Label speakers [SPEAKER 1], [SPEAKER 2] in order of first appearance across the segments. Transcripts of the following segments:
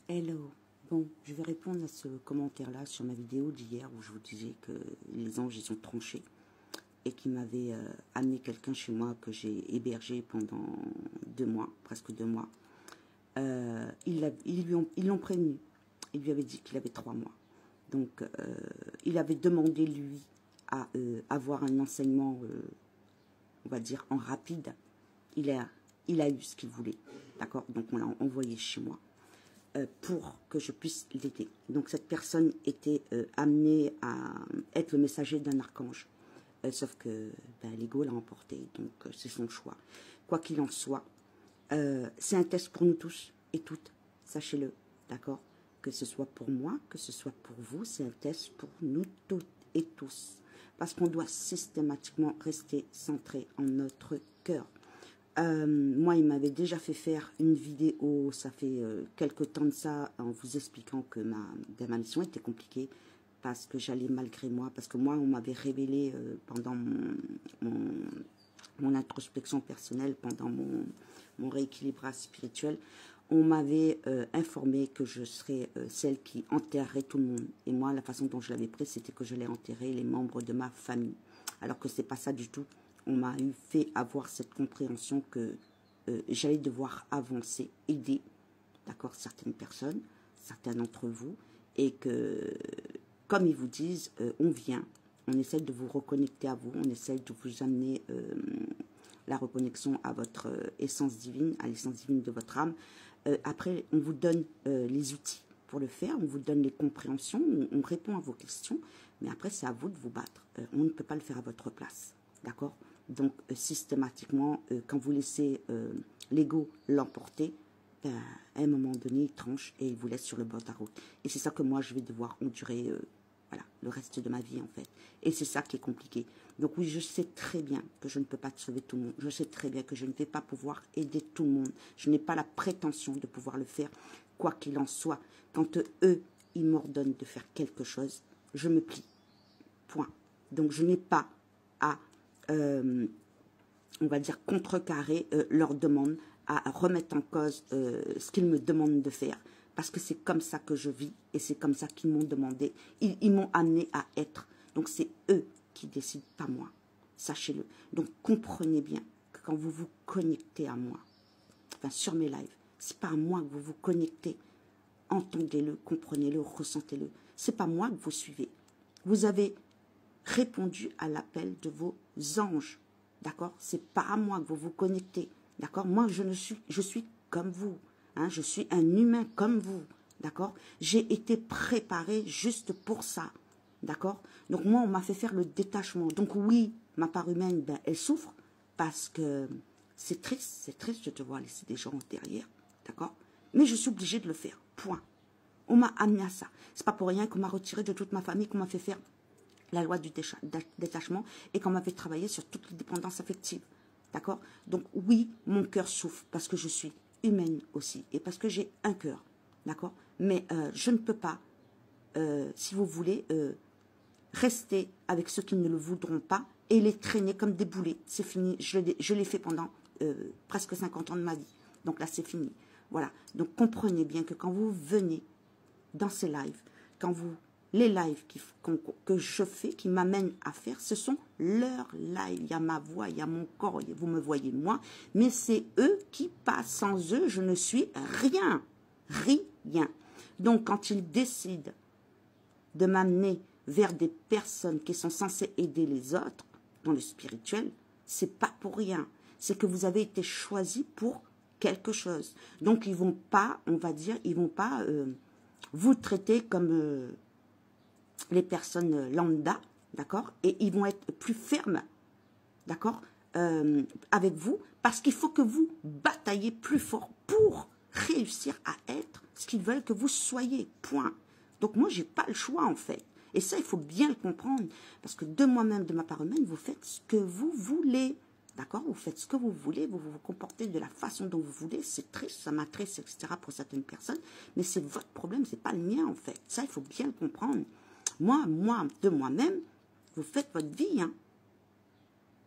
[SPEAKER 1] Hello. Bon, je vais répondre à ce commentaire-là sur ma vidéo d'hier où je vous disais que les anges, ils ont tranché et qui m'avaient amené quelqu'un chez moi que j'ai hébergé pendant 2 mois, presque 2 mois. Ils l'ont prévenu. Il lui avait dit qu'il avait 3 mois. Donc, il avait demandé, lui, à avoir un enseignement, on va dire, en rapide. Il a eu ce qu'il voulait. D'accord? Donc, on l'a envoyé chez moi pour que je puisse l'aider. Donc, cette personne était amenée à être le messager d'un archange. Sauf que l'ego l'a emporté. Donc, c'est son choix. Quoi qu'il en soit, c'est un test pour nous tous et toutes. Sachez-le. D'accord? Que ce soit pour moi, que ce soit pour vous, c'est un test pour nous toutes et tous. Parce qu'on doit systématiquement rester centré en notre cœur. Moi, il m'avait déjà fait faire une vidéo, ça fait quelques temps de ça, en vous expliquant que ma mission était compliquée, parce que j'allais malgré moi, parce que moi, on m'avait révélé pendant mon introspection personnelle, pendant mon rééquilibrage spirituel, on m'avait informé que je serais celle qui enterrerait tout le monde. Et moi, la façon dont je l'avais pris, c'était que je l'ai enterré les membres de ma famille. Alors que c'est pas ça du tout. On m'a fait avoir cette compréhension que j'allais devoir avancer, aider, d'accord, certaines personnes, certains d'entre vous, et que, comme ils vous disent, on vient, on essaie de vous reconnecter à vous, on essaie de vous amener la reconnexion à votre essence divine, à l'essence divine de votre âme. Après, on vous donne les outils pour le faire, on vous donne les compréhensions, on répond à vos questions, mais après, c'est à vous de vous battre. On ne peut pas le faire à votre place, d'accord? Donc, systématiquement, quand vous laissez l'ego l'emporter, à un moment donné, il tranche et il vous laisse sur le bord de la route. Et c'est ça que moi, je vais devoir endurer voilà, le reste de ma vie, en fait. Et c'est ça qui est compliqué. Donc oui, je sais très bien que je ne peux pas sauver tout le monde. Je sais très bien que je ne vais pas pouvoir aider tout le monde. Je n'ai pas la prétention de pouvoir le faire, quoi qu'il en soit. Quand eux, ils m'ordonnent de faire quelque chose, je me plie. Point. Donc je n'ai pas à... on va dire contrecarrer leur demande, à remettre en cause ce qu'ils me demandent de faire, parce que c'est comme ça que je vis, et c'est comme ça qu'ils m'ont demandé, ils m'ont amené à être. Donc c'est eux qui décident, pas moi, sachez-le. Donc comprenez bien que quand vous vous connectez à moi, enfin sur mes lives, c'est pas à moi que vous vous connectez, entendez-le, comprenez-le, ressentez-le, c'est pas moi que vous suivez. Vous avez répondu à l'appel de vos anges. D'accord? C'est pas à moi que vous vous connectez. D'accord? Moi, je suis comme vous. Hein? Je suis un humain comme vous. D'accord? J'ai été préparé juste pour ça. D'accord? Donc, moi, on m'a fait faire le détachement. Donc, oui, ma part humaine, elle souffre parce que c'est triste de devoir laisser des gens derrière. D'accord? Mais je suis obligée de le faire. Point. On m'a amené à ça. C'est pas pour rien qu'on m'a retiré de toute ma famille, qu'on m'a fait faire la loi du détachement et qu'on m'avait travaillé sur toutes les dépendances affectives. D'accord? Donc oui, mon cœur souffre parce que je suis humaine aussi et parce que j'ai un cœur. D'accord? Mais je ne peux pas, si vous voulez, rester avec ceux qui ne le voudront pas et les traîner comme des boulets. C'est fini. Je l'ai fait pendant presque 50 ans de ma vie. Donc là, c'est fini. Voilà. Donc comprenez bien que quand vous venez dans ces lives, quand vous... Les lives que je fais, qui m'amènent à faire, ce sont leurs lives. Il y a ma voix, il y a mon corps, vous me voyez moi, mais c'est eux qui passent. Sans eux, je ne suis rien. Rien. Donc, quand ils décident de m'amener vers des personnes qui sont censées aider les autres, dans le spirituel, c'est pas pour rien. C'est que vous avez été choisi pour quelque chose. Donc, ils vont pas, on va dire, ils vont pas vous traiter comme... les personnes lambda, d'accord, et ils vont être plus fermes, d'accord, avec vous, parce qu'il faut que vous bataillez plus fort pour réussir à être ce qu'ils veulent que vous soyez, point. Donc moi, j'ai pas le choix, en fait. Et ça, il faut bien le comprendre, parce que de moi-même, de ma part humaine, vous faites ce que vous voulez, d'accord, vous faites ce que vous voulez, vous vous comportez de la façon dont vous voulez, c'est triste, ça m'attriste, etc. pour certaines personnes, mais c'est votre problème, c'est pas le mien, en fait. Ça, il faut bien le comprendre. Moi, de moi-même, vous faites votre vie. Hein.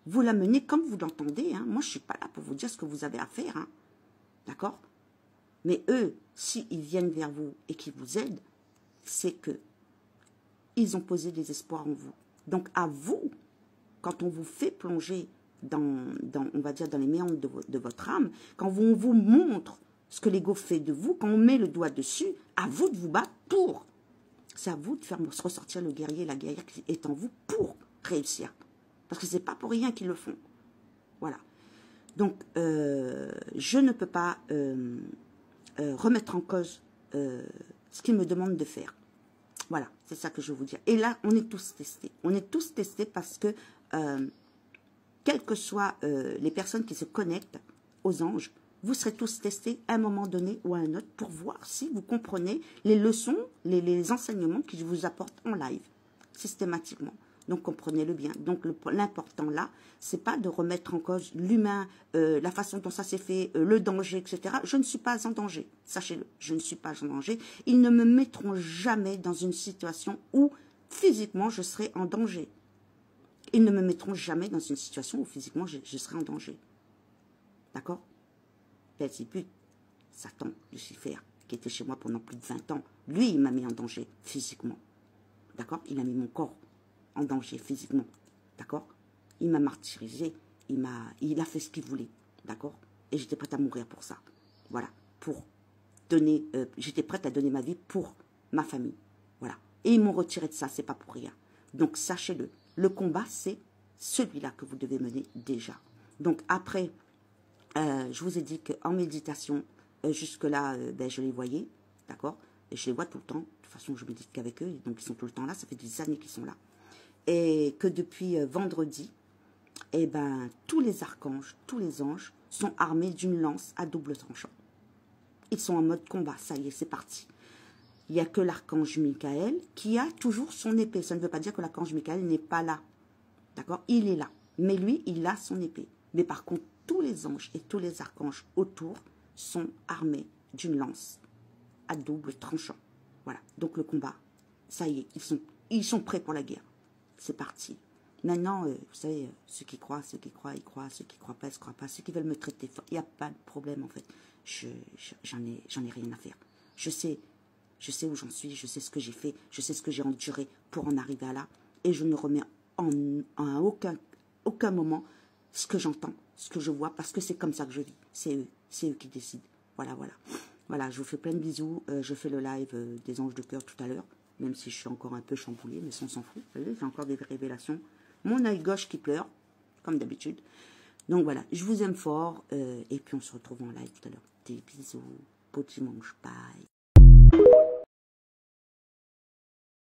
[SPEAKER 1] Vous la menez comme vous l'entendez. Hein. Moi, je ne suis pas là pour vous dire ce que vous avez à faire. Hein. D'accord? Mais eux, s'ils viennent vers vous et qu'ils vous aident, c'est que ils ont posé des espoirs en vous. Donc à vous, quand on vous fait plonger on va dire, dans les méandres de votre âme, quand on vous montre ce que l'ego fait de vous, quand on met le doigt dessus, à vous de vous battre pour. C'est à vous de faire ressortir le guerrier, la guerrière qui est en vous pour réussir. Parce que ce n'est pas pour rien qu'ils le font. Voilà. Donc, je ne peux pas remettre en cause ce qu'ils me demandent de faire. Voilà, c'est ça que je veux vous dire. Et là, on est tous testés. On est tous testés parce que, quelles que soient les personnes qui se connectent aux anges, vous serez tous testés à un moment donné ou à un autre pour voir si vous comprenez les leçons, les enseignements qu'ils vous apportent en live, systématiquement. Donc, comprenez-le bien. Donc, l'important là, c'est pas de remettre en cause l'humain, la façon dont ça s'est fait, le danger, etc. Je ne suis pas en danger. Sachez-le, je ne suis pas en danger. Ils ne me mettront jamais dans une situation où, physiquement, je serai en danger. Ils ne me mettront jamais dans une situation où, physiquement, je serai en danger. D'accord? Belzébuth, Satan, Lucifer, qui était chez moi pendant plus de 20 ans, lui, il m'a mis en danger, physiquement. D'accord? Il a mis mon corps en danger physiquement, d'accord? Il m'a martyrisé, il a fait ce qu'il voulait, d'accord? Et j'étais prête à mourir pour ça, voilà, pour donner, j'étais prête à donner ma vie pour ma famille, voilà. Et ils m'ont retiré de ça, c'est pas pour rien. Donc sachez-le, le combat c'est celui-là que vous devez mener déjà. Donc après, je vous ai dit qu'en méditation, jusque-là, je les voyais, d'accord? Et je les vois tout le temps, de toute façon je médite qu'avec eux, donc ils sont tout le temps là, ça fait des années qu'ils sont là. Et que depuis vendredi, eh ben, tous les archanges, tous les anges sont armés d'une lance à double tranchant. Ils sont en mode combat, ça y est, c'est parti. Il n'y a que l'archange Michael qui a toujours son épée. Ça ne veut pas dire que l'archange Michael n'est pas là. D'accord? Il est là. Mais lui, il a son épée. Mais par contre, tous les anges et tous les archanges autour sont armés d'une lance à double tranchant. Voilà. Donc le combat, ça y est, ils sont prêts pour la guerre. C'est parti. Maintenant, vous savez, ceux qui croient, ils croient, ceux qui ne croient pas, ils ne croient pas, ceux qui veulent me traiter fort, il n'y a pas de problème en fait. J'en ai rien à faire. Je sais où j'en suis, je sais ce que j'ai fait, je sais ce que j'ai enduré pour en arriver à là, et je ne remets en aucun moment ce que j'entends, ce que je vois, parce que c'est comme ça que je vis. C'est eux qui décident. Voilà, voilà. Voilà, je vous fais plein de bisous. Je fais le live des anges de cœur tout à l'heure. Même si je suis encore un peu chamboulée, mais ça, on s'en fout. Vous voyez, j'ai encore des révélations. Mon œil gauche qui pleure, comme d'habitude. Donc voilà, je vous aime fort. Et puis on se retrouve en live tout à l'heure. Des bisous. Beau dimanche. Bye.